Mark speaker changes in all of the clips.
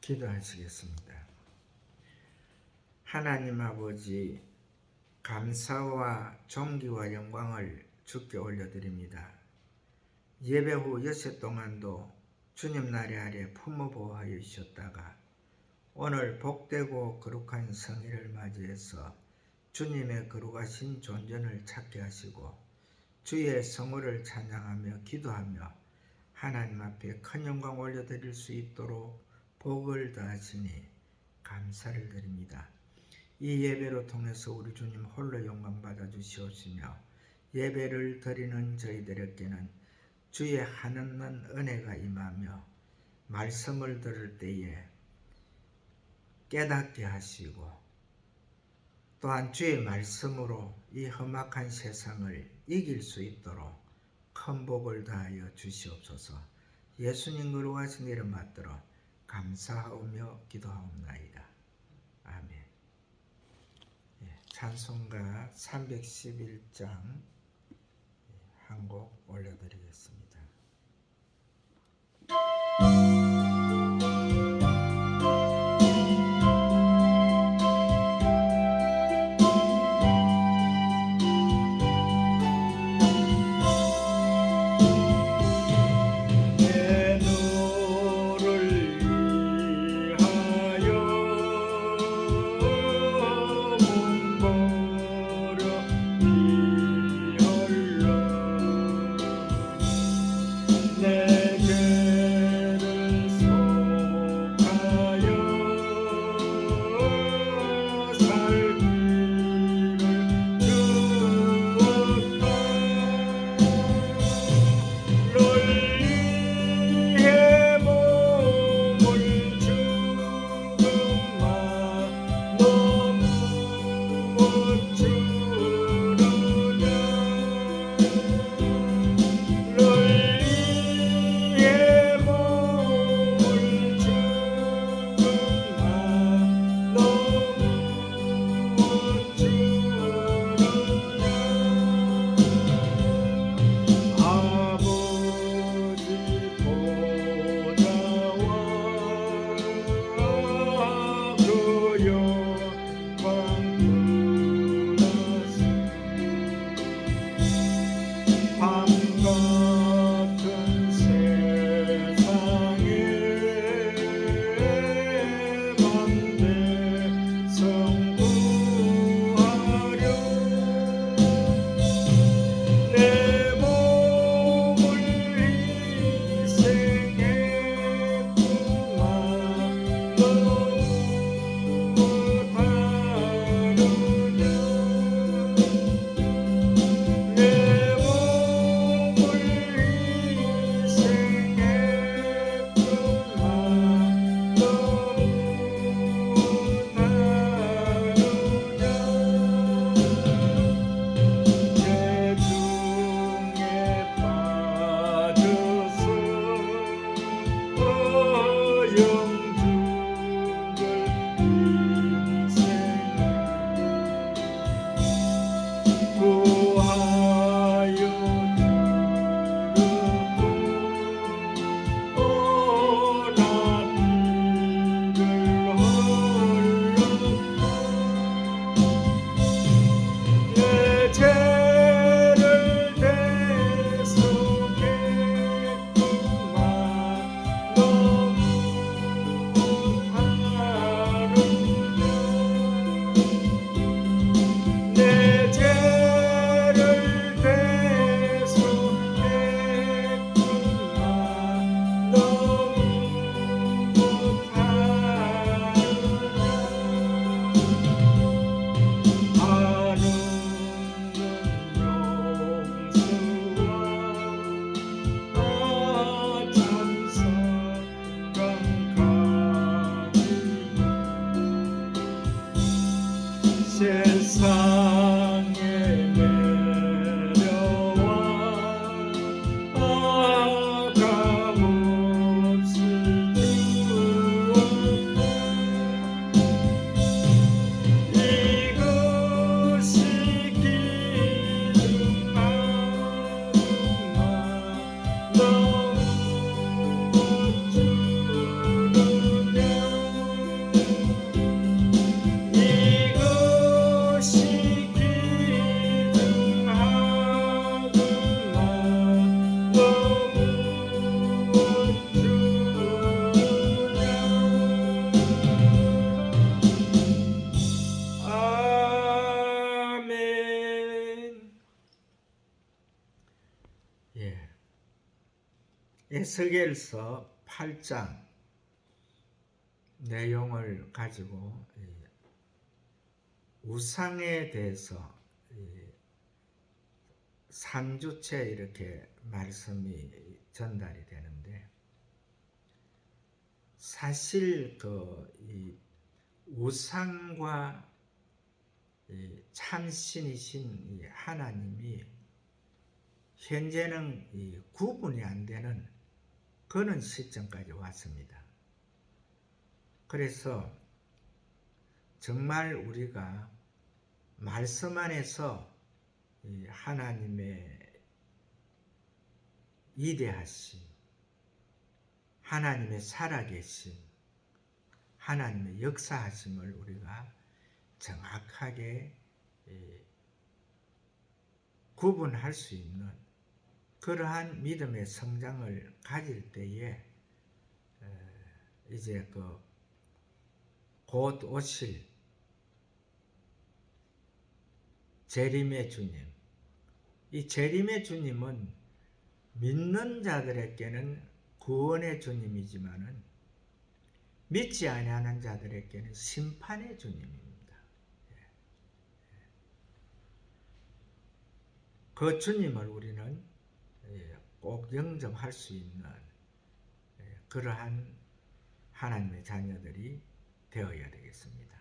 Speaker 1: 기도하시겠습니다. 하나님 아버지, 감사와 존귀와 영광을 주께 올려드립니다. 예배 후 여섯 동안도 주님 나리 아래 품어 보호하여 주셨다가 오늘 복되고 거룩한 성일을 맞이해서 주님의 거룩하신 존전을 찾게 하시고 주의 성호를 찬양하며 기도하며 하나님 앞에 큰 영광 올려드릴 수 있도록 복을 더하시니 감사를 드립니다. 이 예배로 통해서 우리 주님 홀로 영광 받아 주시옵시며 예배를 드리는 저희들에게는 주의 한없는 은혜가 임하며 말씀을 들을 때에 깨닫게 하시고 또한 주의 말씀으로 이 험악한 세상을 이길 수 있도록 큰 복을 다하여 주시옵소서. 예수님 거룩하신 이름 받들어 감사하오며 기도하옵나이다. 아멘. 찬송가 311장 한 곡 올려드리겠습니다. 에스겔서 8장 내용을 가지고 우상에 대해서 3주째 이렇게 말씀이 전달이 되는데, 사실 이 우상과 참신이신 이 하나님이 현재는 구분이 안 되는 그런 시점까지 왔습니다. 그래서 정말 우리가 말씀 안에서 하나님의 위대하심, 하나님의 살아계심, 하나님의 역사하심을 우리가 정확하게 구분할 수 있는 그러한 믿음의 성장을 가질 때에 이제 곧 오실 재림의 주님, 이 재림의 주님은 믿는 자들에게는 구원의 주님이지만은 믿지 아니하는 자들에게는 심판의 주님입니다. 그 주님을 우리는 꼭 영접할 수 있는 그러한 하나님의 자녀들이 되어야 되겠습니다.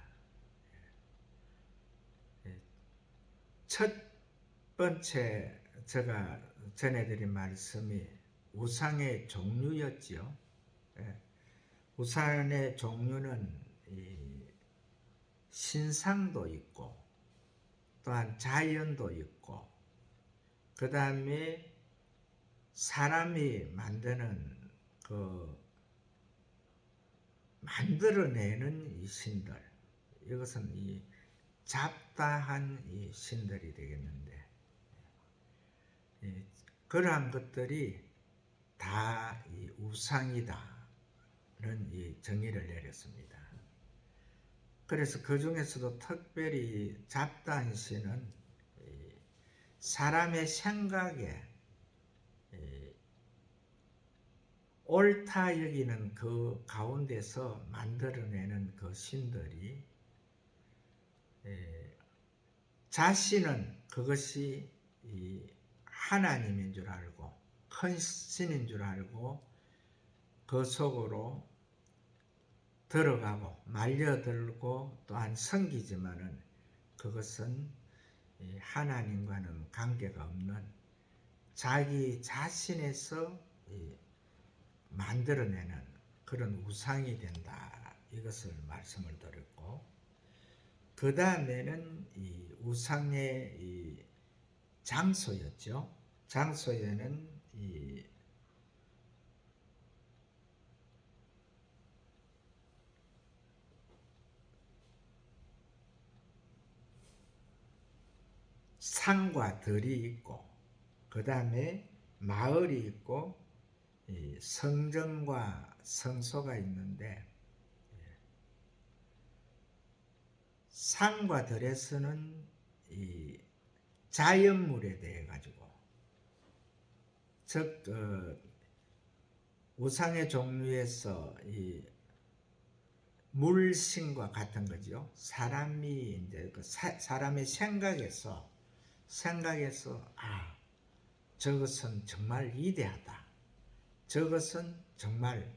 Speaker 1: 첫 번째 제가 전해드린 말씀이 우상의 종류였지요. 우상의 종류는 신상도 있고 또한 자연도 있고, 그 다음에 사람이 만드는 만들어내는 이 신들, 이것은 이 잡다한 이 신들이 되겠는데, 그러한 것들이 다 이 우상이다는 이 정의를 내렸습니다. 그래서 그 중에서도 특별히 잡다한 신은 사람의 생각에 옳다 여기는 그 가운데서 만들어내는 그 신들이 자신은 그것이 하나님인 줄 알고 큰 신인 줄 알고 그 속으로 들어가고 말려들고 또한 섬기지만은 그것은 하나님과는 관계가 없는 자기 자신에서 만들어내는 그런 우상이 된다, 이것을 말씀을 드렸고, 그 다음에는 이 우상의 이 장소였죠. 장소에는 이 산과 들이 있고, 그 다음에 마을이 있고, 이 성전과 성소가 있는데, 산과 들에서는 이 자연물에 대해 가지고, 즉 우상의 종류에서 이 물신과 같은 거죠. 사람이 이제 사람의 생각에서 저것은 정말 위대하다, 저것은 정말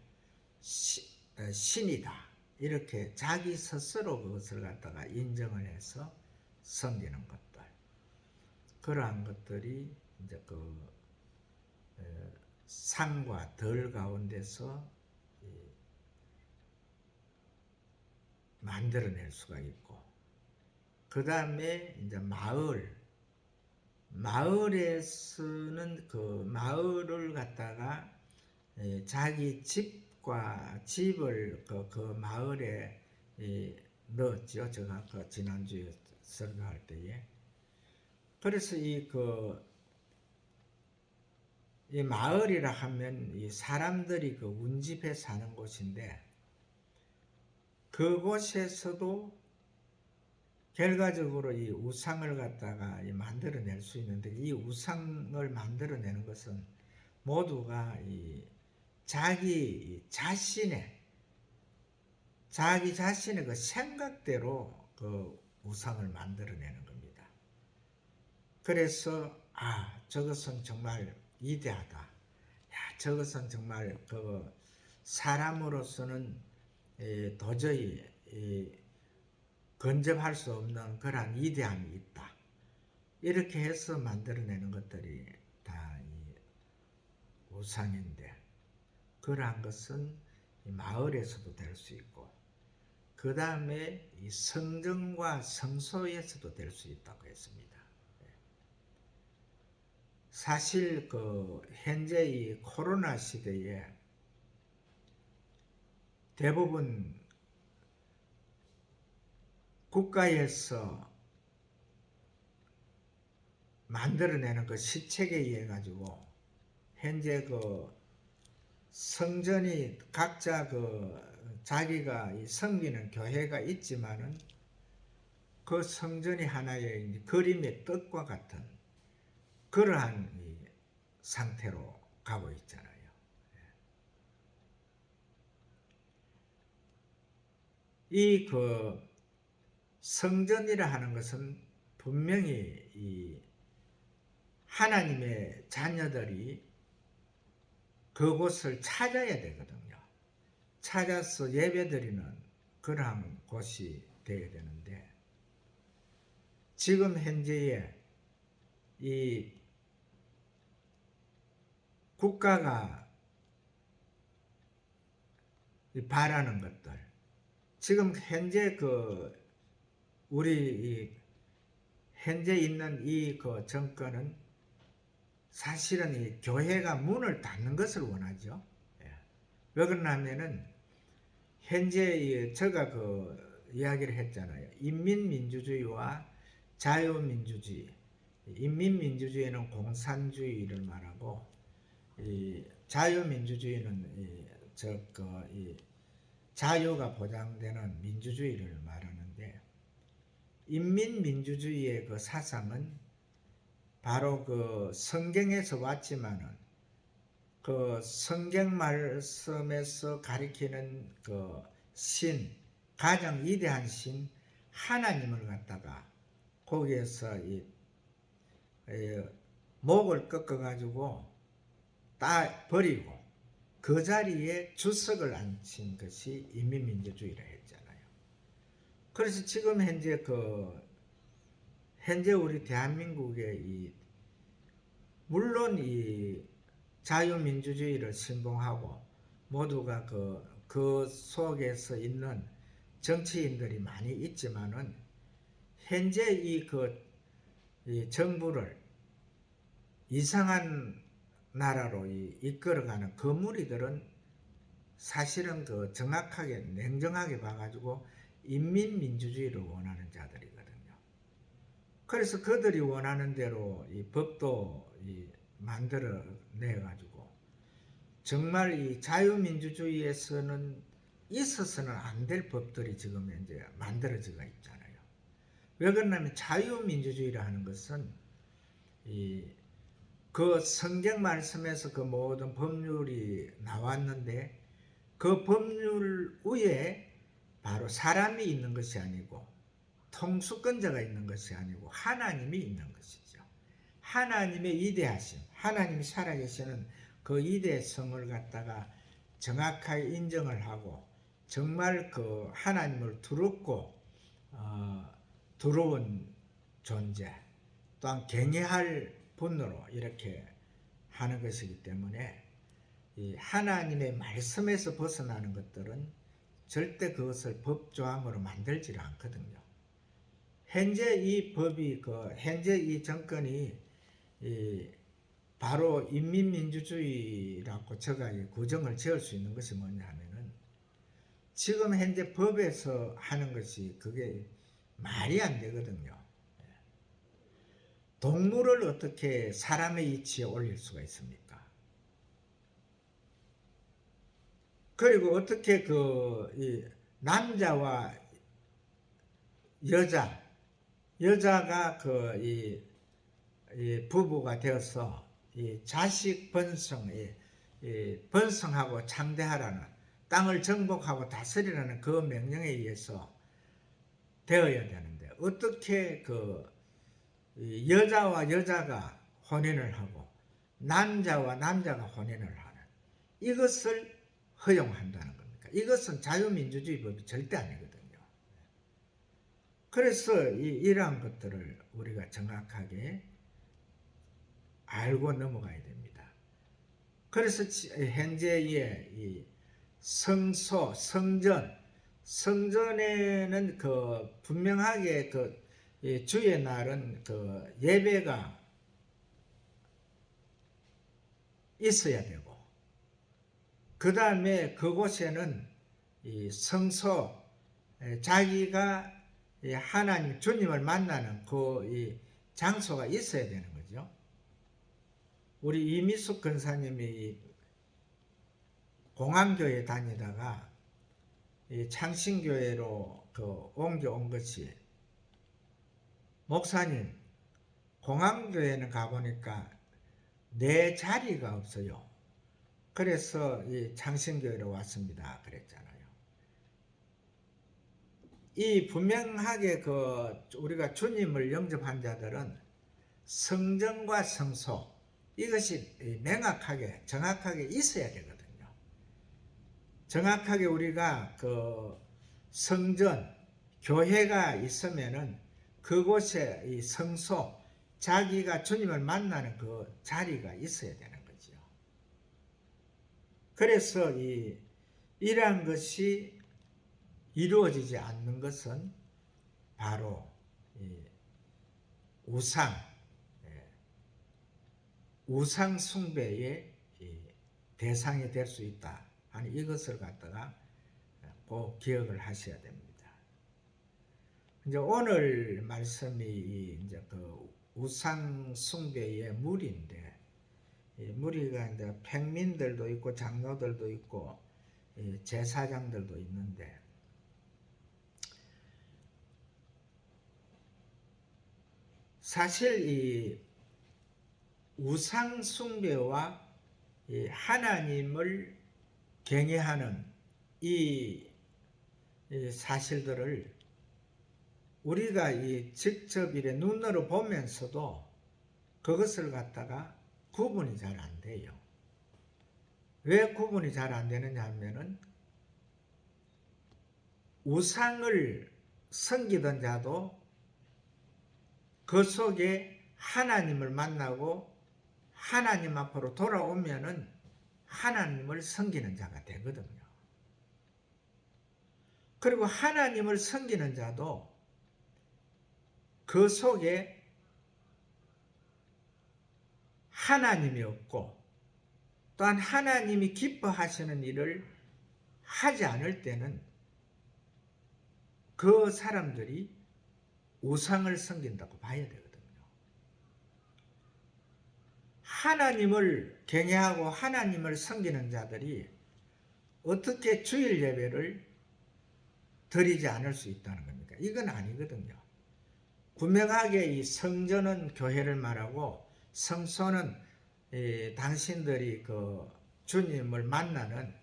Speaker 1: 신이다, 이렇게 자기 스스로 그것을 갖다가 인정을 해서 섬기는 것들, 그러한 것들이 이제 산과 들 가운데서 만들어낼 수가 있고, 그 다음에 이제 마을에서는 그 마을을 갖다가 자기 집을 그 마을에 넣었죠. 제가 아까 지난주에 설교할 때에. 그래서 이 마을이라 하면 이 사람들이 그 운집해 사는 곳인데, 그곳에서도 결과적으로 이 우상을 갖다가 만들어낼 수 있는데, 이 우상을 만들어내는 것은 모두가 이 자기 자신의 그 생각대로 그 우상을 만들어내는 겁니다. 그래서 저것은 정말 위대하다. 저것은 정말 그 사람으로서는 도저히 근접할 수 없는 그러한 위대함이 있다. 이렇게 해서 만들어내는 것들이 다 우상인데, 그러한 것은 마을에서도 될 수 있고, 그 다음에 이 성전과 성소에서도 될 수 있다고 했습니다. 사실 그 현재 이 코로나 시대에 대부분 국가에서 만들어내는 그 시책에 의해 가지고 현재 그 성전이 각자 그 자기가 섬기는 교회가 있지만은 그 성전이 하나의 그림의 뜻과 같은 그러한 상태로 가고 있잖아요. 이 그 성전이라 하는 것은 분명히 이 하나님의 자녀들이 그곳을 찾아야 되거든요. 찾아서 예배드리는 그러한 곳이 되어야 되는데, 지금 현재의 이 국가가 바라는 것들, 지금 현재 그 우리 현재 있는 이 그 정권은 사실은 이 교회가 문을 닫는 것을 원하죠. 왜 그러냐면은 현재 제가 그 이야기를 했잖아요. 인민민주주의와 자유민주주의. 인민민주주의는 공산주의를 말하고, 이 자유민주주의는 이 자유가 보장되는 민주주의를 말하는데, 인민민주주의의 그 사상은 바로 그 성경에서 왔지만은 그 성경 말씀에서 가리키는 그 가장 위대한 신 하나님을 갖다가 거기에서 목을 꺾어 가지고 다 버리고 그 자리에 주석을 앉힌 것이 인민민주주의라 했잖아요. 그래서 지금 현재 우리 대한민국의 물론 이 자유민주주의를 신봉하고 모두가 그 속에서 있는 정치인들이 많이 있지만은 현재 이 정부를 이상한 나라로 이끌어가는 그 무리들은 사실은 정확하게 냉정하게 봐가지고 인민민주주의를 원하는 자들이거든요. 그래서 그들이 원하는 대로 이 법도 만들어 내가지고 정말 이 자유민주주의에서는 있어서는 안 될 법들이 지금 현재 만들어지고 있잖아요. 왜 그러냐면 자유민주주의라 하는 것은 그 성경 말씀에서 그 모든 법률이 나왔는데 그 법률 위에 바로 사람이 있는 것이 아니고 통수권자가 있는 것이 아니고 하나님이 있는 것이죠. 하나님의 위대하심, 하나님이 살아계시는 그 위대성을 갖다가 정확하게 인정을 하고 정말 그 하나님을 두렵고 두려운 존재, 또한 경외할 분으로 이렇게 하는 것이기 때문에 이 하나님의 말씀에서 벗어나는 것들은 절대 그것을 법조항으로 만들지 않거든요. 현재 이 법이 현재 이 정권이 바로 인민민주주의라고 제가 구정을 지을 수 있는 것이 뭐냐 하면은 지금 현재 법에서 하는 것이 그게 말이 안 되거든요. 동물을 어떻게 사람의 위치에 올릴 수가 있습니까? 그리고 어떻게 이 남자와 여자가 이 부부가 되어서 이 자식 번성, 번성하고 창대하라는, 땅을 정복하고 다스리라는 그 명령에 의해서 되어야 되는데, 어떻게 여자와 여자가 혼인을 하고 남자와 남자가 혼인을 하는 이것을 허용한다는 겁니까? 이것은 자유민주주의 법이 절대 아니거든요. 그래서 이러한 것들을 우리가 정확하게 알고 넘어가야 됩니다. 그래서 현재의 이 성소, 성전에는 분명하게 주의 날은 예배가 있어야 되고, 그 다음에 그곳에는 이 성소, 자기가 하나님 주님을 만나는 이 장소가 있어야 되는 거죠. 우리 이미숙 권사님이 공항교회 다니다가 창신교회로 옮겨온 것이, 목사님 공항교회는 가보니까 내 자리가 없어요. 그래서 이 창신교회로 왔습니다. 그랬잖아요. 이 분명하게 우리가 주님을 영접한 자들은 성전과 성소, 이것이 명확하게 정확하게 있어야 되거든요. 정확하게 우리가 성전, 교회가 있으면은 그곳에 이 성소, 자기가 주님을 만나는 그 자리가 있어야 되는 거죠. 그래서 이러한 것이 이루어지지 않는 것은 바로 우상 숭배의 대상이 될 수 있다 하는 이것을 갖다가 꼭 기억을 하셔야 됩니다. 이제 오늘 말씀이 이제 우상 숭배의 무리인데, 무리가 이제 평민들도 있고 장로들도 있고 제사장들도 있는데, 사실 이 우상 숭배와 하나님을 경외하는 이 사실들을 우리가 직접 눈으로 보면서도 그것을 갖다가 구분이 잘 안 돼요. 왜 구분이 잘 안 되느냐 하면은, 우상을 섬기던 자도 그 속에 하나님을 만나고 하나님 앞으로 돌아오면은 하나님을 섬기는 자가 되거든요. 그리고 하나님을 섬기는 자도 그 속에 하나님이 없고, 또한 하나님이 기뻐하시는 일을 하지 않을 때는 그 사람들이 우상을 섬긴다고 봐야 되거든요. 하나님을 경외하고 하나님을 섬기는 자들이 어떻게 주일 예배를 드리지 않을 수 있다는 겁니까? 이건 아니거든요. 분명하게 이 성전은 교회를 말하고, 성소는 당신들이 주님을 만나는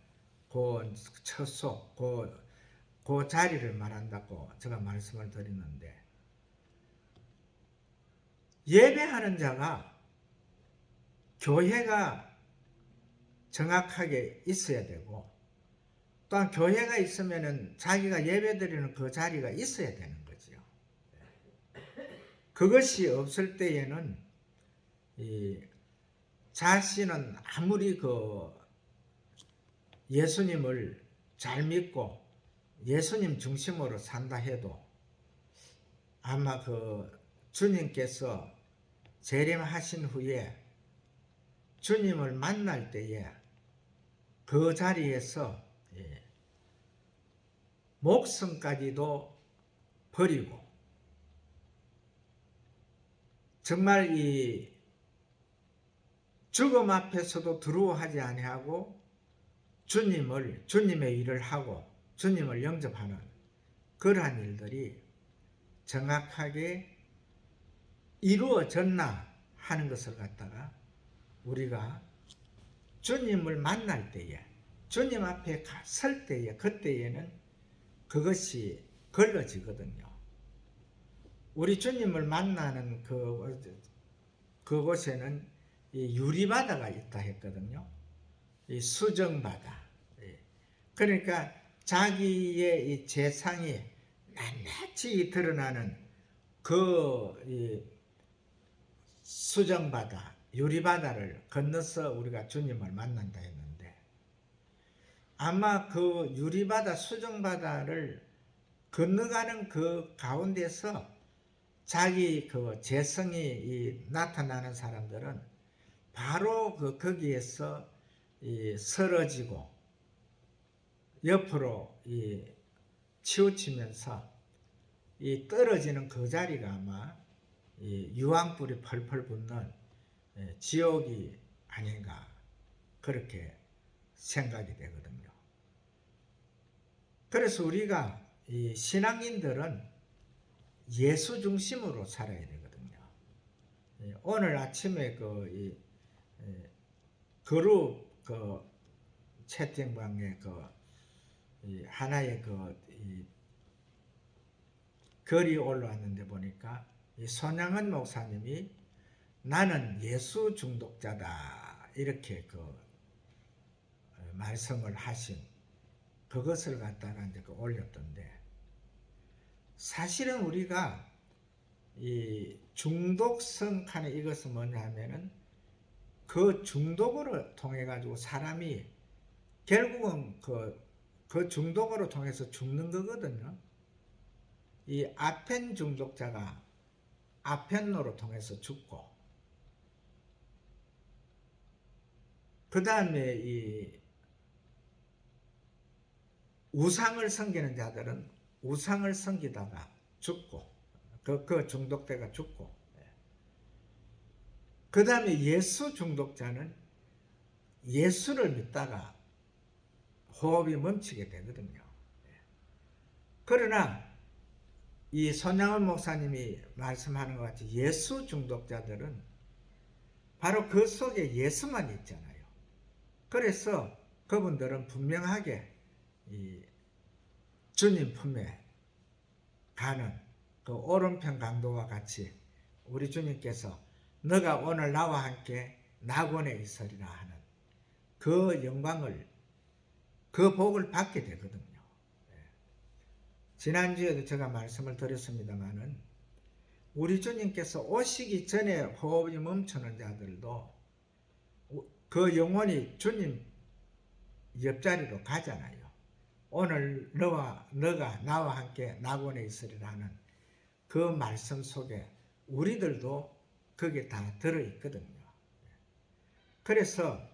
Speaker 1: 그 처소, 그 자리를 말한다고 제가 말씀을 드리는데, 예배하는 자가 교회가 정확하게 있어야 되고, 또한 교회가 있으면은 자기가 예배드리는 그 자리가 있어야 되는 거죠. 그것이 없을 때에는 자신은 아무리 예수님을 잘 믿고 예수님 중심으로 산다 해도 아마 주님께서 재림하신 후에 주님을 만날 때에 그 자리에서 목숨까지도 버리고, 정말 이 죽음 앞에서도 두려워하지 아니하고 주님의 일을 하고 주님을 영접하는 그러한 일들이 정확하게 이루어졌나 하는 것을 갖다가 우리가 주님을 만날 때에, 주님 앞에 설 때에, 그때에는 그것이 걸러지거든요. 우리 주님을 만나는 그곳에는 이 유리바다가 있다 했거든요. 이 수정바다. 그러니까 자기의 이 재상이 낱낱이 드러나는 그 수정바다, 유리바다를 건너서 우리가 주님을 만난다 했는데, 아마 그 유리바다, 수정바다를 건너가는 그 가운데서 자기 그 재성이 나타나는 사람들은 바로 거기에서 쓰러지고 옆으로 치우치면서 떨어지는 그 자리가 아마 유황불이 펄펄 붙는 지옥이 아닌가, 그렇게 생각이 되거든요. 그래서 우리가 신앙인들은 예수 중심으로 살아야 되거든요. 오늘 아침에 그룹 채팅방에 하나의 글이 올라왔는데 보니까 손양은 목사님이 나는 예수 중독자다 이렇게 말씀을 하신 그것을 갖다가 이제 올렸던데, 사실은 우리가 이 중독성 칸에 이것은 뭐냐 하면은 그 중독으로 통해 가지고 사람이 결국은 그 중독으로 통해서 죽는 거거든요. 이 아펜 중독자가 아펜노로 통해서 죽고, 그 다음에 이 우상을 섬기는 자들은 우상을 섬기다가 죽고, 그 중독자가 죽고, 그 다음에 예수 중독자는 예수를 믿다가 호흡이 멈추게 되거든요. 그러나 이 손양원 목사님이 말씀하는 것 같이 예수 중독자들은 바로 그 속에 예수만 있잖아요. 그래서 그분들은 분명하게 주님 품에 가는 그 오른편 강도와 같이 우리 주님께서 너가 오늘 나와 함께 낙원에 있으리라 하는 그 영광을, 그 복을 받게 되거든요. 지난주에도 제가 말씀을 드렸습니다마는 우리 주님께서 오시기 전에 호흡이 멈추는 자들도 그 영혼이 주님 옆자리로 가잖아요. 오늘 너가 나와 함께 낙원에 있으리라 하는 그 말씀 속에 우리들도 거기에 다 들어있거든요. 그래서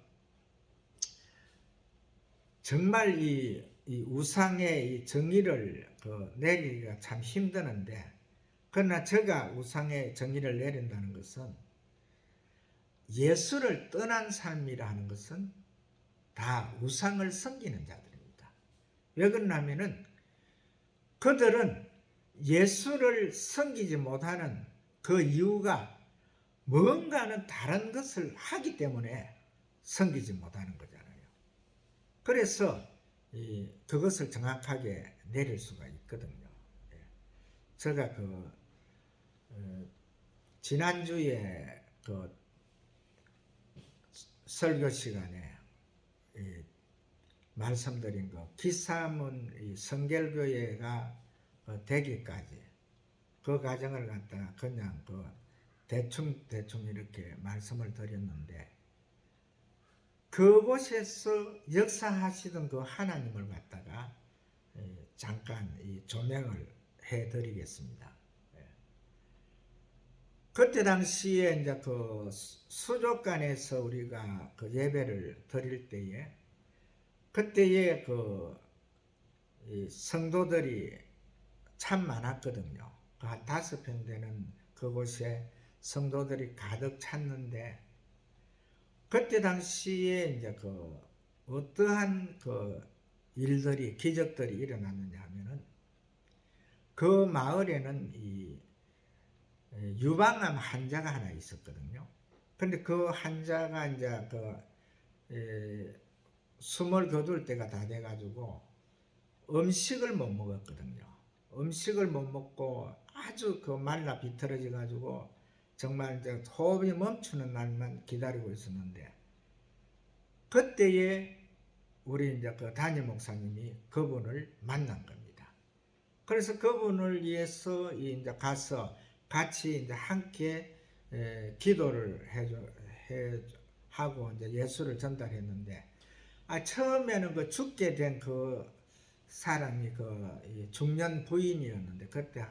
Speaker 1: 정말 이 우상의 이 정의를 내리기가 참 힘드는데, 그러나 제가 우상의 정의를 내린다는 것은 예수를 떠난 삶이라 하는 것은 다 우상을 섬기는 자들입니다. 왜 그러냐면은 그들은 예수를 섬기지 못하는 그 이유가 뭔가는 다른 것을 하기 때문에 섬기지 못하는 거잖아요. 그래서 그것을 정확하게 내릴 수가 있거든요. 제가 지난주에 설교 시간에 말씀드린 기사문 성결교회가 되기까지 그 과정을 갖다가 그냥 대충 이렇게 말씀을 드렸는데, 그곳에서 역사하시던 그 하나님을 갖다가 잠깐 조명을 해드리겠습니다. 그때 당시에 이제 수족관에서 우리가 예배를 드릴 때에, 그때에 성도들이 참 많았거든요. 한 5편 되는 그곳에 성도들이 가득 찼는데, 그때 당시에 이제 어떠한 일들이, 기적들이 일어났느냐 하면은, 그 마을에는 유방암 환자가 하나 있었거든요. 근데 그 환자가 이제 숨을 거둘 때가 다 돼가지고 음식을 못 먹었거든요. 음식을 못 먹고 아주 그 말라 비틀어져 가지고 정말 이제 호흡이 멈추는 날만 기다리고 있었는데, 그때에 우리 이제 그 담임 목사님이 그분을 만난 겁니다. 그래서 그분을 위해서 이제 가서 같이 이제 함께 기도를 하고 이제 예수를 전달했는데, 처음에는 그 죽게 된 그 사람이 그 중년 부인이었는데, 그때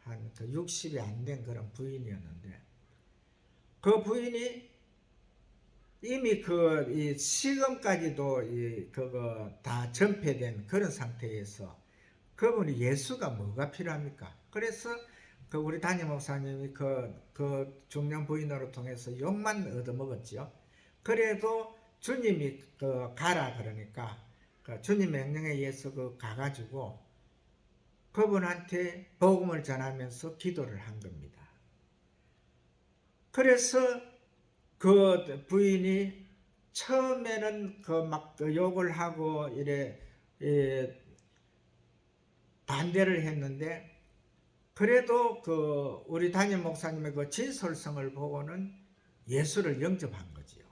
Speaker 1: 한 60이 안 된 그런 부인이었는데, 그 부인이 이미 그 이 시금까지도 그거 다 전폐된 그런 상태에서 그분이 예수가 뭐가 필요합니까? 그래서 그 우리 담임 목사님이 그 중년 부인으로 통해서 욕만 얻어먹었지요. 그래도 주님이 그 가라 그러니까 그 주님 명령에 의해서 그 가가지고 그분한테 복음을 전하면서 기도를 한 겁니다. 그래서 그 부인이 처음에는 그 막 욕을 하고 이래 반대를 했는데, 그래도 그 우리 담임 목사님의 그 진솔성을 보고는 예수를 영접한 거지요.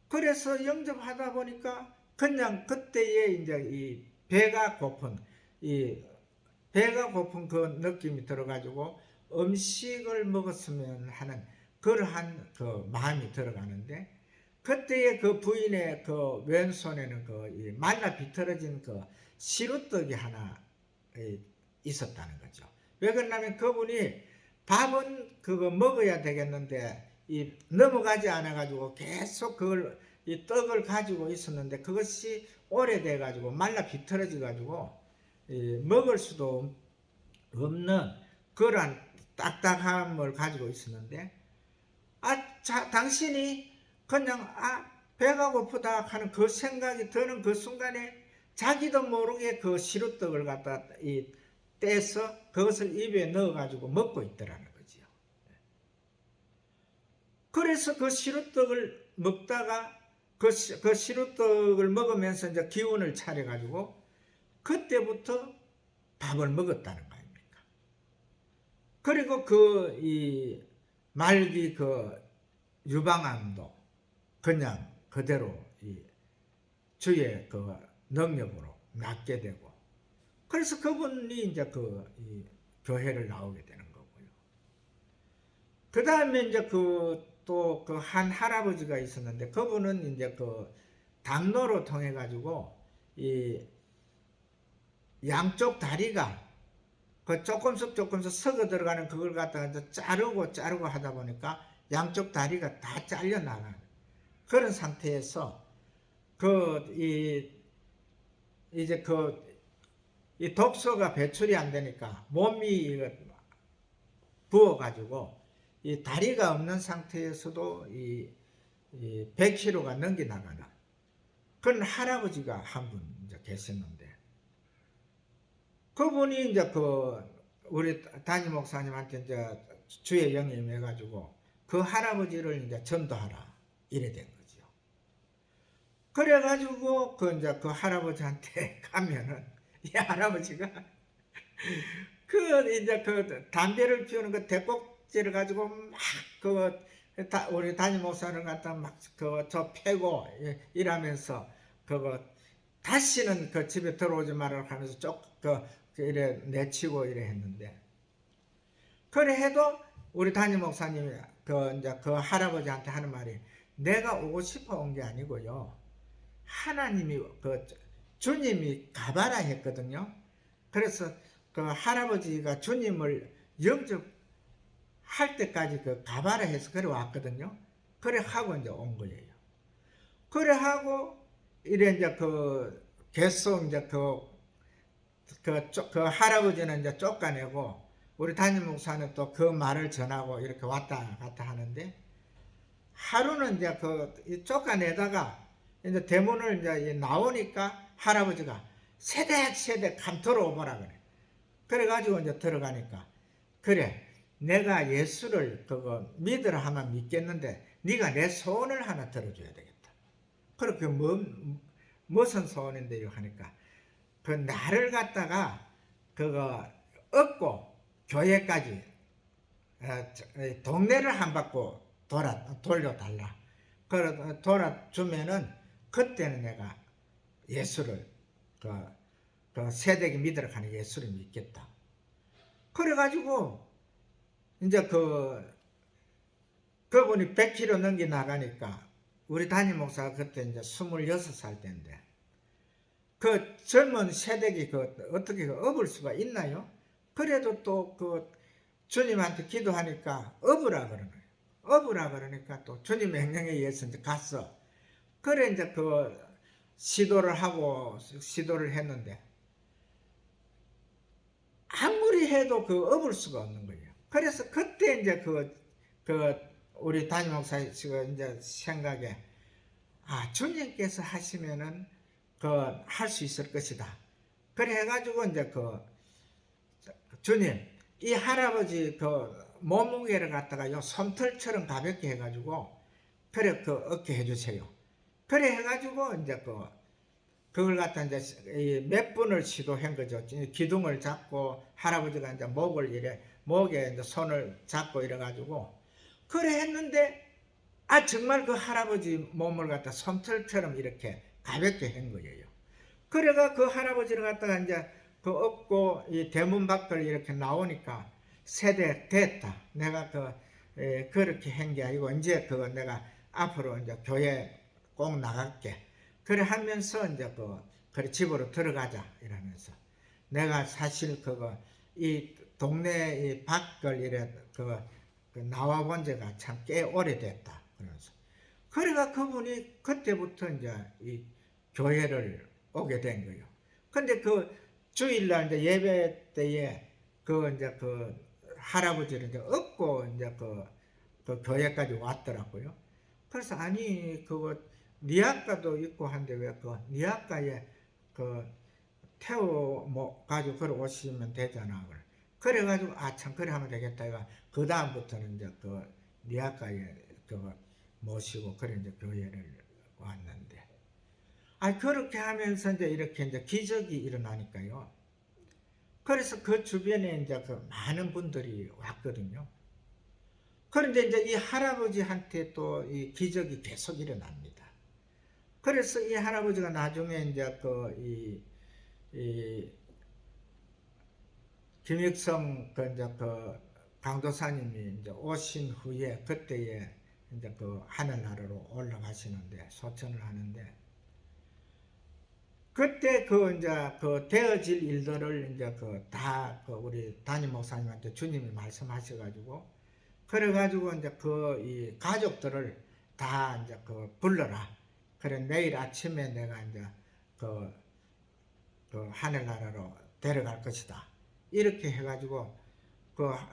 Speaker 1: 그래서 영접하다 보니까 그냥 그때에 이제 이 배가 고픈 그 느낌이 들어가지고 음식을 먹었으면 하는 그러한 그 마음이 들어가는데, 그때에 그 부인의 그 왼손에는 그 말라 비틀어진 그 시루떡이 하나 있었다는 거죠. 왜 그러냐면 그분이 밥은 그거 먹어야 되겠는데 넘어가지 않아 가지고 계속 그걸 이 떡을 가지고 있었는데, 그것이 오래돼 가지고 말라 비틀어져 가지고 먹을 수도 없는 그러한 딱딱함을 가지고 있었는데, 당신이 그냥 배가 고프다 하는 그 생각이 드는 그 순간에 자기도 모르게 그 시루떡을 갖다 떼서 그것을 입에 넣어 가지고 먹고 있더라는 거지요. 그래서 그 시루떡을 먹다가 그 시루떡을 먹으면서 이제 기운을 차려 가지고 그때부터 밥을 먹었다는 거 아닙니까? 그리고 그 말기 그 유방암도 그냥 그대로 주의 그 능력으로 낫게 되고, 그래서 그분이 이제 교회를 나오게 되는 거고요. 그 다음에 이제 또 한 할아버지가 있었는데, 그분은 이제 그 당뇨로 통해 가지고 양쪽 다리가 그 조금씩 썩어 들어가는 그걸 갖다가 자르고 하다 보니까 양쪽 다리가 다 잘려 나가는 그런 상태에서 이제 이 독소가 배출이 안 되니까 몸이 부어가지고 이 다리가 없는 상태에서도 100kg가 넘게 나가는 그런 할아버지가 한 분 이제 계셨는데, 그분이 이제 우리 담임 목사님한테 이제 주의 영이 임해가지고 그 할아버지를 이제 전도하라 이래 된 거죠. 그래가지고 이제 그 할아버지한테 가면은 이 할아버지가 이제 담배를 피우는 그 대꼭지를 가지고 막 우리 담임 목사를 갖다 막 저 패고 이러면서 다시는 그 집에 들어오지 말라고 하면서 이래 내치고 이래 했는데, 그래 해도 우리 담임 목사님이 이제 그 할아버지한테 하는 말이, 내가 오고 싶어 온 게 아니고요, 하나님이 주님이 가봐라 했거든요. 그래서 그 할아버지가 주님을 영접할 때까지 가봐라 해서 그래 왔거든요. 그래 하고 이제 온 거예요. 그래 하고 이래 이제 계속 이제 그 할아버지는 이제 쫓아내고 우리 담임 목사는 또 그 말을 전하고 이렇게 왔다 갔다 하는데, 하루는 이제 쫓아내다가 이제 대문을 이제 나오니까 할아버지가 세대 감토로 오보라 그래. 그래가지고 이제 들어가니까, 그래 내가 예수를 믿으라 하면 믿겠는데 네가 내 소원을 하나 들어줘야 되겠다. 그렇게 무슨 소원인데요 하니까 그 나를 갖다가 그거 얻고 교회까지 동네를 한 바퀴 돌려달라. 그래 돌아주면은 그때는 내가 예수를 그 세대기 믿으러 가는 예수를 믿겠다. 그래가지고 이제 그분이 100km 넘게 나가니까 우리 담임 목사가 그때 이제 26살 때인데 그 젊은 세대기 어떻게 업을 수가 있나요? 그래도 또 주님한테 기도하니까 업으라 그러는 거예요. 업으라 그러니까 또 주님 명령에 의해서 이제 갔어. 그래 이제 시도를 했는데 아무리 해도 업을 수가 없는 거예요. 그래서 그때 이제 우리 담임 목사가 이제 생각에 주님께서 하시면은 할 수 있을 것이다. 그래 해가지고 이제 주님 이 할아버지 몸무게를 갖다가 요 솜털처럼 가볍게 해가지고 그래 어깨 해주세요. 그래 해가지고 이제 그걸 갖다 이제 몇 번을 시도한 거죠. 기둥을 잡고 할아버지가 이제 목에 이제 손을 잡고 이래가지고 그래 했는데 정말 그 할아버지 몸을 갖다 솜털처럼 이렇게 가볍게 한 거예요. 그래가 그 할아버지를 갖다가 이제 업고 이 대문 밖을 이렇게 나오니까 세대 됐다. 내가 그렇게 한 게 아니고 이제 내가 앞으로 이제 교회 꼭 나갈게. 그래 하면서 이제 그래 집으로 들어가자 이러면서 내가 사실 이 동네 이 밖을 이래 나와 본 지가 참 꽤 오래됐다. 그래서 그래가 그분이 그때부터 이제 이 교회를 오게 된 거예요. 근데 주일날 이제 예배 때에 이제 할아버지를 이제 업고 이제 교회까지 왔더라고요. 그래서 니아가도 있고 한데 왜 니아가에 태워 가지고 걸어오시면 되잖아. 그래가지고 참 그래 하면 되겠다. 그 다음부터는 이제 니아가에 모시고 그래 이제 교회를 왔는데 그렇게 하면서 이제 이렇게 이제 기적이 일어나니까요. 그래서 그 주변에 이제 많은 분들이 왔거든요. 그런데 이제 이 할아버지한테 또 이 기적이 계속 일어납니다. 그래서 이 할아버지가 나중에 이제 이 김익성 이제 강도사님이 이제 오신 후에 그때에 이제 하늘나라로 올라가시는데 소천을 하는데 그때 이제 되어질 일들을 이제 다 우리 담임 목사님한테 주님이 말씀하셔가지고 그래가지고 이제 이 가족들을 다 이제 불러라. 그래 내일 아침에 내가 이제 하늘나라로 데려갈 것이다. 이렇게 해가지고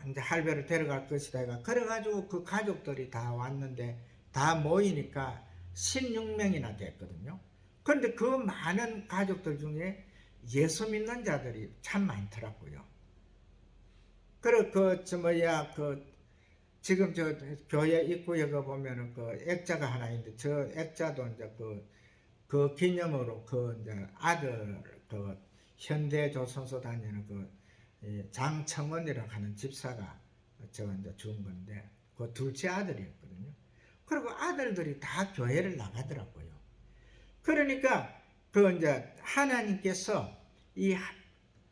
Speaker 1: 이제 할배를 데려갈 것이다. 그래가지고 그 가족들이 다 왔는데 다 모이니까 16명이나 됐거든요. 그런데 그 많은 가족들 중에 예수 믿는 자들이 참 많더라고요. 그래 지금 교회 입구에 보면은 액자가 하나 있는데 저 액자도 이제 그 기념으로 이제 아들 현대조선소 다니는 장청원이라고 하는 집사가 이제 준 건데 둘째 아들이었거든요. 그리고 아들들이 다 교회를 나가더라고요. 그러니까 이제 하나님께서 이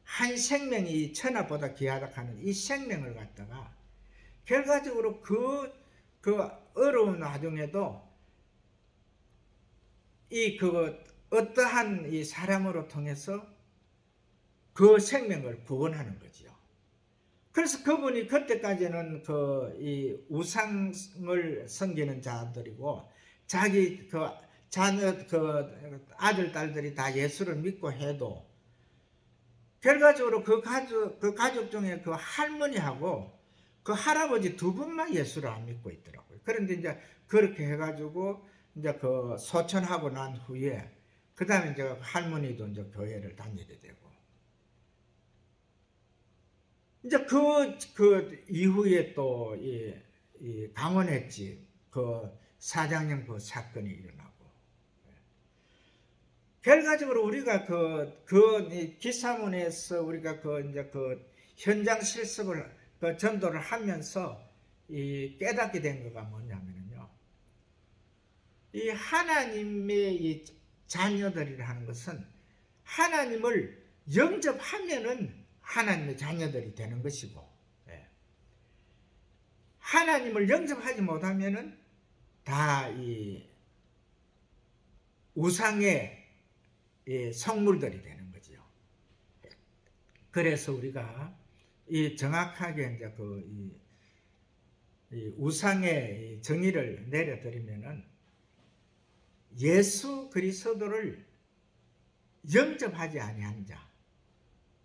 Speaker 1: 한 생명이 천하보다 귀하다 하는 이 생명을 갖다가 결과적으로 어려운 와중에도 어떠한 이 사람으로 통해서 그 생명을 구원하는 거지요. 그래서 그분이 그때까지는 이 우상을 섬기는 자들이고 자기 자녀 아들 딸들이 다 예수를 믿고 해도 결과적으로 그 가족 중에 할머니하고 할아버지 두 분만 예수를 안 믿고 있더라고요. 그런데 이제 그렇게 해가지고 이제 소천하고 난 후에 그 다음에 이제 할머니도 이제 교회를 다니게 되고 이제 이후에 또 이 강원했지 사장님 사건이 일어나고 결과적으로 우리가 이 기사문에서 우리가 이제 현장 실습을 전도를 하면서 이 깨닫게 된 거가 뭐냐면요. 이 하나님의 이 자녀들이라 하는 것은 하나님을 영접하면은 하나님의 자녀들이 되는 것이고, 예. 하나님을 영접하지 못하면은 다 이 우상의 성물들이 되는 거죠. 그래서 우리가 이 정확하게 이제 이 우상의 정의를 내려드리면은 예수 그리스도를 영접하지 아니한 자,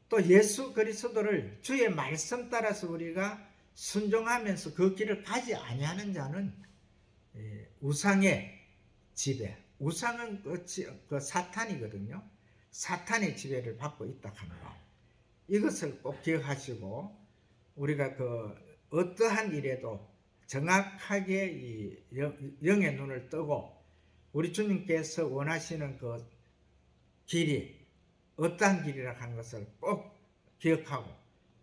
Speaker 1: 또 예수 그리스도를 주의 말씀 따라서 우리가 순종하면서 그 길을 가지 아니하는 자는 우상의 지배, 우상은 그 사탄이거든요. 사탄의 지배를 받고 있다 하는 거. 이것을 꼭 기억하시고 우리가 어떠한 일에도 정확하게 이 영의 눈을 뜨고 우리 주님께서 원하시는 그 길이 어떠한 길이라 하는 것을 꼭 기억하고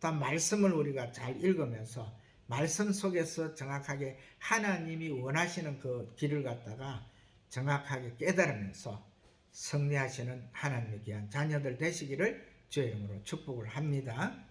Speaker 1: 또 말씀을 우리가 잘 읽으면서 말씀 속에서 정확하게 하나님이 원하시는 그 길을 갖다가 정확하게 깨달으면서 승리하시는 하나님의 귀한 자녀들 되시기를 주의 이름으로 축복을 합니다.